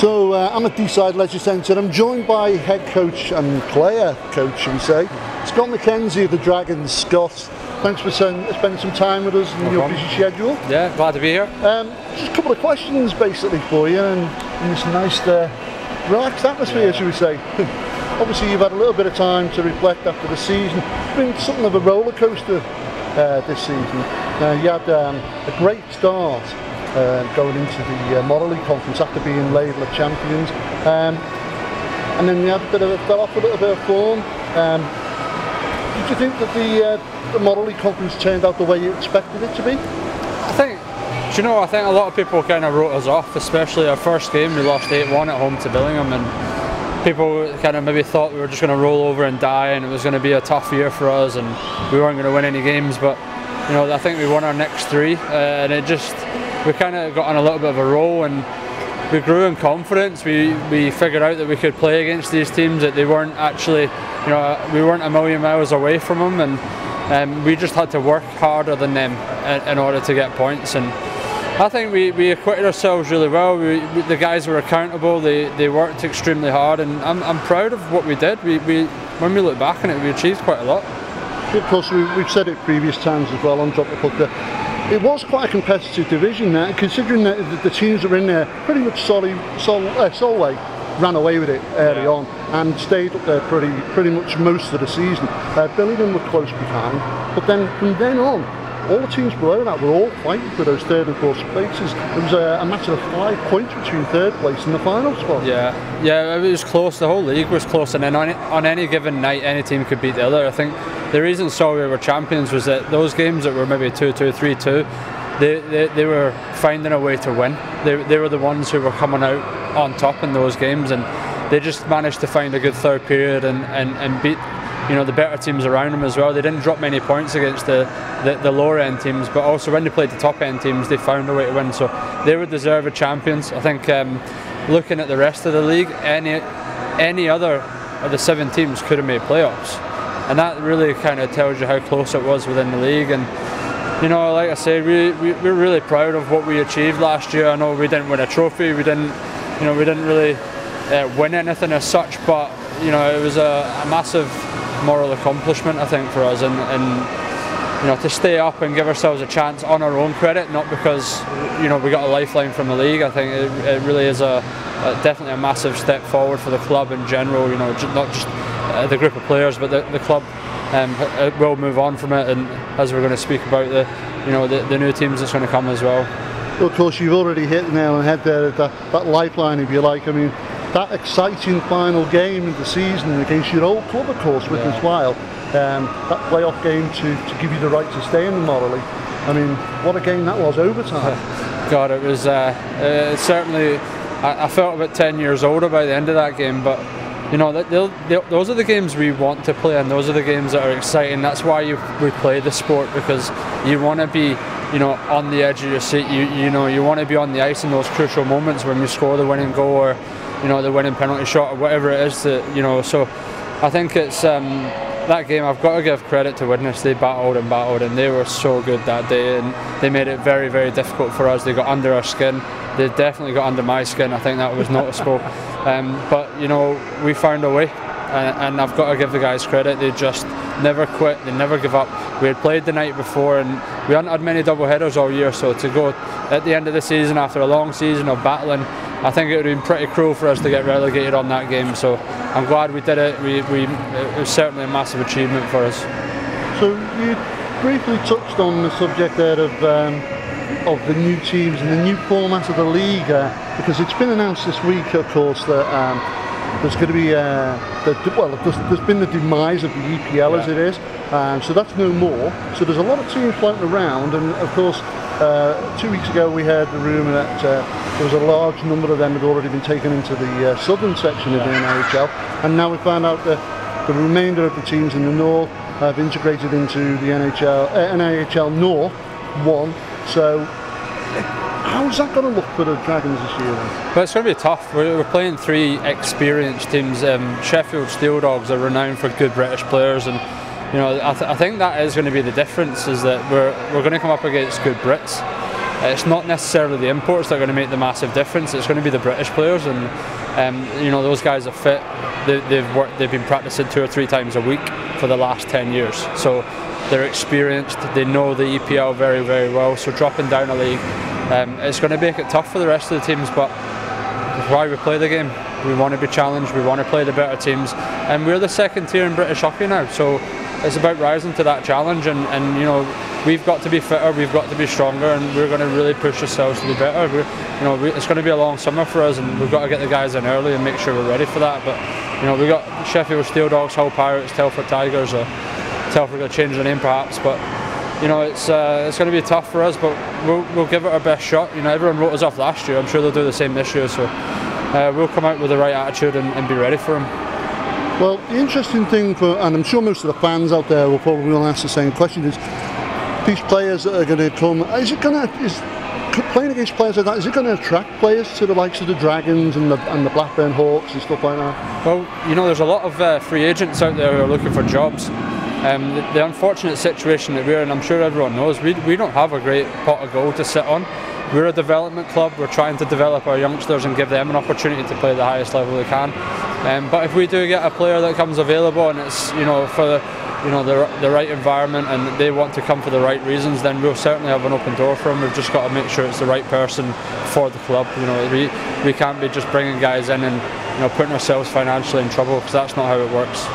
So I'm at D-Side Leisure Centre. I'm joined by head coach and player coach, shall we say, Scott McKenzie of the Dragons. Scott, thanks for spending some time with us in your busy schedule. Yeah, glad to be here. Just a couple of questions basically for you, and in this nice relaxed atmosphere, shall we say. Obviously you've had a little bit of time to reflect after the season. It's been something of a roller coaster this season. You had a great start going into the Model League conference after being labelled champions, and then you had fell off a little bit of form. Did you think that the Model League conference turned out the way you expected it to be? I think a lot of people kind of wrote us off, especially our first game. We lost 8-1 at home to Billingham, and people kind of maybe thought we were just going to roll over and die, and it was going to be a tough year for us, and we weren't going to win any games. But I think we won our next 3, and we kind of got on a little bit of a roll, and we grew in confidence. We figured out that we could play against these teams, that they weren't actually, we weren't a million miles away from them, and we just had to work harder than them in order to get points. And I think we acquitted ourselves really well. The guys were accountable. They worked extremely hard, and I'm proud of what we did. When we look back on it, we achieved quite a lot. Of course, we've said it previous times as well on Drop the Puck. It was quite a competitive division there, considering that the teams that were in there pretty much Solway ran away with it early on and stayed up there pretty much most of the season. Billingham were close behind, but then from then on, all the teams below that were all fighting for those 3rd and 4th places. It was a matter of 5 points between 3rd place and the final spot. Yeah, it was close. The whole league was close, and then on any given night, any team could beat the other. I think the reason Solway were champions was that those games that were maybe 2-2, 3-2, they were finding a way to win. They were the ones who were coming out on top in those games, and they just managed to find a good 3rd period and beat the better teams around them as well. They didn't drop many points against the lower end teams, but also when they played the top end teams, they found a way to win. So they were deserved champions. I think looking at the rest of the league, any other of the 7 teams could have made playoffs, and that really kind of tells you how close it was within the league. And like I say, we're really proud of what we achieved last year. I know we didn't win a trophy, we didn't really win anything as such, but it was a massive moral accomplishment, I think, for us, and to stay up and give ourselves a chance on our own credit, not because we got a lifeline from the league. I think it really is definitely a massive step forward for the club in general. Not just the group of players, but the club will move on from it, and as we're going to speak about the new teams that's going to come as well. Well, of course, you've already hit the nail on the head there, that lifeline, if you like. I mean, that exciting final game of the season against your old club, of course, Witness-Wyld, that playoff game to give you the right to stay in the Model League. I mean, what a game that was, overtime. God, it was certainly, I felt about 10 years older by the end of that game, but those are the games we want to play, and those are the games that are exciting. That's why we play the sport, because you want to be on the edge of your seat. You want to be on the ice in those crucial moments when you score the winning goal, or the winning penalty shot, or whatever it is that So I think it's that game. I've got to give credit to Widnes. They battled, and they were so good that day, and they made it very, very difficult for us. They got under our skin. They definitely got under my skin. I think that was noticeable. But we found a way, and I've got to give the guys credit. They just never quit. They never give up. We had played the night before, and we hadn't had many double headers all year. So to go at the end of the season after a long season of battling, I think it would have been pretty cruel for us to get relegated on that game. So I'm glad we did it. It was certainly a massive achievement for us. So you briefly touched on the subject there of the new teams and the new format of the league, because it's been announced this week, of course, that there's going to be there's been the demise of the EPL as it is, so that's no more. So there's a lot of teams floating around, and of course 2 weeks ago we heard the rumour that there was a large number of them had already been taken into the southern section of the NIHL, and now we found out that the remainder of the teams in the north have integrated into the NIHL North 1. So how's that going to look for the Dragons this year then? Well, it's going to be tough. We're playing 3 experienced teams. Sheffield Steel Dogs are renowned for good British players, and I think that is going to be the difference, is that we're going to come up against good Brits. it's not necessarily the imports that are going to make the massive difference. It's going to be the British players, and you know, those guys are fit. They've been practicing 2 or 3 times a week for the last 10 years, so they're experienced. They know the EPL very, very well. So dropping down a league, it's going to make it tough for the rest of the teams, but that's why we play the game. We want to be challenged, we want to play the better teams, and we're the second tier in British hockey now, so it's about rising to that challenge, and you know, we've got to be fitter, we've got to be stronger, and we're going to really push ourselves to be better. It's going to be a long summer for us, and we've got to get the guys in early and make sure we're ready for that. But you know, we've got Sheffield Steel Dogs, Hull Pirates, Telford Tigers, or Telford will change the name perhaps, but you know, it's going to be tough for us, but we'll give it our best shot. You know, everyone wrote us off last year, I'm sure they'll do the same this year, so we'll come out with the right attitude and be ready for them. Well, the interesting thing and I'm sure most of the fans out there will probably want to ask the same question, is these players that are going to come, playing against players like that, is it going to attract players to the likes of the Dragons and the Blackburn Hawks and stuff like that? Well, you know, there's a lot of free agents out there who are looking for jobs. The unfortunate situation that we're in, I'm sure everyone knows, we don't have a great pot of gold to sit on. We're a development club, we're trying to develop our youngsters and give them an opportunity to play the highest level they can. But if we do get a player that comes available and it's, you know, for the right environment and they want to come for the right reasons, then we'll certainly have an open door for them. We've just got to make sure it's the right person for the club. You know, we can't be just bringing guys in and, you know, putting ourselves financially in trouble, because that's not how it works.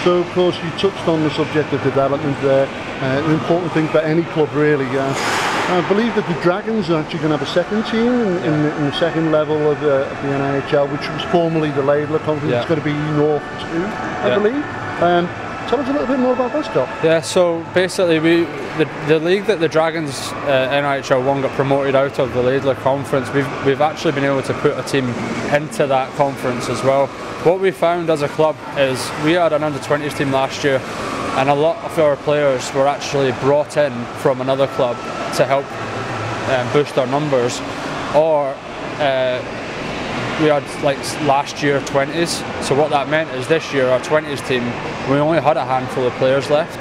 So of course you touched on the subject of development there, an important thing for any club really. I believe that the Dragons are actually going to have a second team in the second level of the NIHL, which was formerly the Laidler Conference. Yeah. It's going to be North 2, I believe. Tell us a little bit more about this, Scott. Yeah, so basically the league that the Dragons NIHL 1 got promoted out of, the Laidler Conference, we've actually been able to put a team into that conference as well. What we found as a club is we had an under-20s team last year, and a lot of our players were actually brought in from another club to help boost our numbers, or we had, like, last year 20s. So what that meant is this year our 20s team, we only had a handful of players left,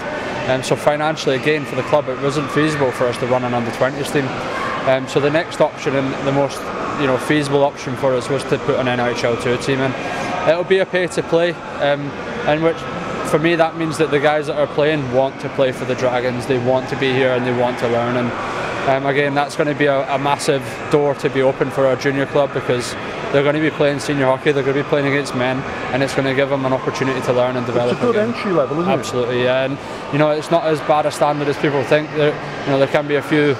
so financially again for the club it wasn't feasible for us to run an under-20s team. So the next option and the most, you know, feasible option for us was to put an NIHL 2 team in. It'll be a pay to play, and which for me that means that the guys that are playing want to play for the Dragons, they want to be here and they want to learn, and again that's going to be a massive door to be open for our junior club, because they're going to be playing senior hockey, they're going to be playing against men, and it's going to give them an opportunity to learn and develop. It's a good entry level, isn't it? Absolutely, yeah, and you know, it's not as bad a standard as people think. You know, there can be a few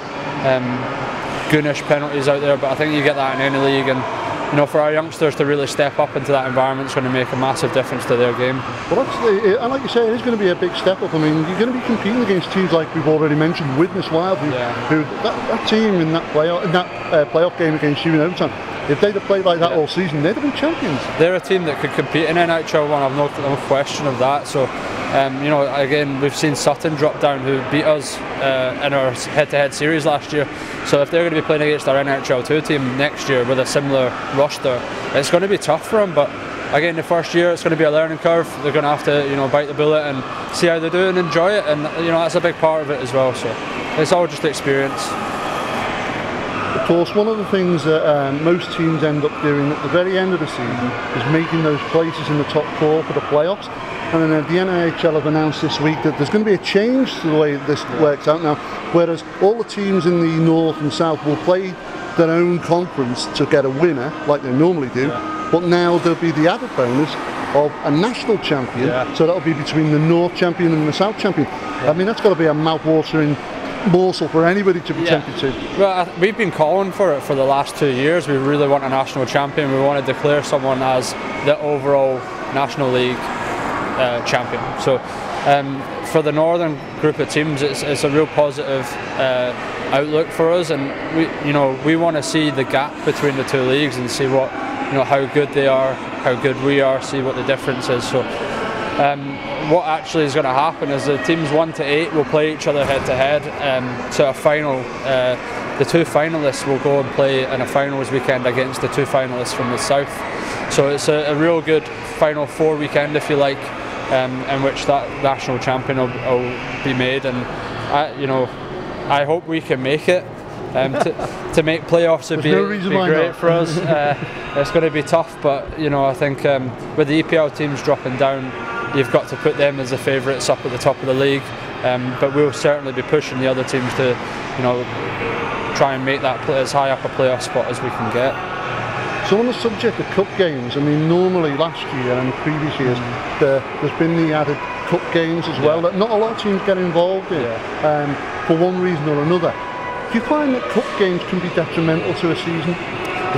goonish penalties out there, but I think you get that in any league, and you know, for our youngsters to really step up into that environment is going to make a massive difference to their game. Well, and like you say, it is going to be a big step up. I mean, you're going to be competing against teams like we've already mentioned, Widnes Wild, who that team in that playoff game against you in overtime, if they'd have played like that all season, they'd have been champions. They're a team that could compete in NIHL 1, I've no question of that. So, you know, again, we've seen Sutton drop down, who beat us in our head-to-head series last year. So if they're going to be playing against our NIHL 2 team next year with a similar roster, it's going to be tough for them. But again, the first year it's going to be a learning curve. They're going to have to, you know, bite the bullet and see how they do and enjoy it. And you know, that's a big part of it as well. So it's all just experience. Of course, one of the things that most teams end up doing at the very end of the season is making those places in the top 4 for the playoffs. And then the NIHL have announced this week that there's going to be a change to the way this works out now, whereas all the teams in the north and south will play their own conference to get a winner, like they normally do, but now there'll be the added bonus of a national champion, so that'll be between the north champion and the south champion. I mean, that's got to be a mouth-watering morsel for anybody to be tempted to. Well, we've been calling for it for the last 2 years. We really want a national champion. We want to declare someone as the overall National League champion. So for the northern group of teams, it's a real positive outlook for us, and we want to see the gap between the 2 leagues and see what, you know, how good they are, how good we are, see what the difference is. So what actually is going to happen is the teams 1 to 8 will play each other head to head to a final. The 2 finalists will go and play in a finals weekend against the 2 finalists from the south. So it's a real good final 4 weekend, if you like, in which that national champion will be made. And I hope we can make it. to make playoffs would be great for us. It's going to be tough, but you know, I think with the EPL teams dropping down, you've got to put them as the favourites up at the top of the league. But we'll certainly be pushing the other teams to, you know, try and make that as high up a playoff spot as we can get. So on the subject of cup games, I mean, normally last year and previous years, there's been the added cup games as well that not a lot of teams get involved in, for one reason or another. Do you find that cup games can be detrimental to a season?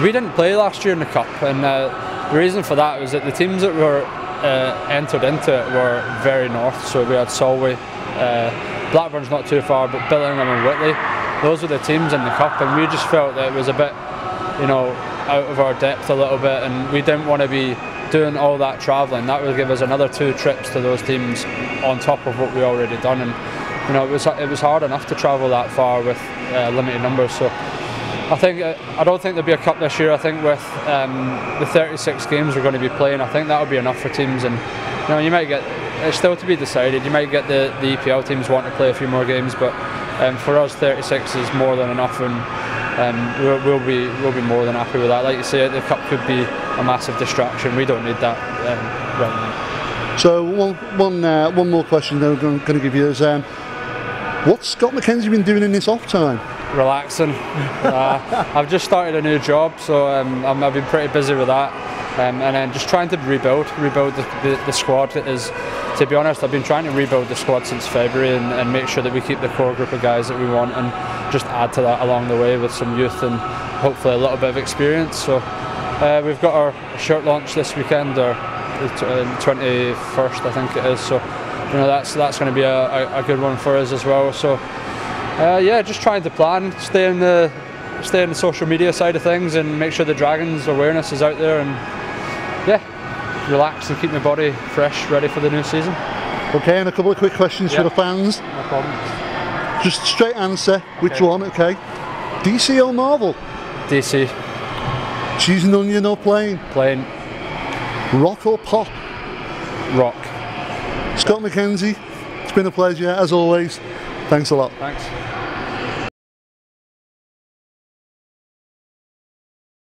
We didn't play last year in the cup, and the reason for that was that the teams that were entered into it were very north. So we had Solway, Blackburn's not too far, but Billingham and Whitley. Those were the teams in the cup, and we just felt that it was a bit, you know, out of our depth a little bit, and we didn't want to be doing all that travelling. That would give us another 2 trips to those teams on top of what we already done, and you know, it was hard enough to travel that far with limited numbers. So I don't think there'll be a cup this year. I think with the 36 games we're going to be playing, I think that'll be enough for teams, and you know, you might get, it's still to be decided, you might get the EPL teams want to play a few more games, but for us 36 is more than enough, and we'll be more than happy with that. Like you say, the cup could be a massive distraction. We don't need that right now. So one more question that I'm going to give you is, what's Scott McKenzie been doing in this off time? Relaxing. I've just started a new job, so I've been pretty busy with that, and then just trying to rebuild the squad. To be honest, I've been trying to rebuild the squad since February and make sure that we keep the core group of guys that we want, and just add to that along the way with some youth and hopefully a little bit of experience. So we've got our shirt launch this weekend, or the 21st I think it is, so you know, that's going to be a good one for us as well. So yeah, just trying to plan, stay in the social media side of things, and make sure the Dragons awareness is out there, and yeah, relax and keep my body fresh, ready for the new season. Okay, and a couple of quick questions for the fans. No problem. Just straight answer, which one, okay? DC or Marvel? DC. Cheese and onion or plain? Plain. Rock or pop? Rock. Scott McKenzie, it's been a pleasure as always. Thanks a lot. Thanks.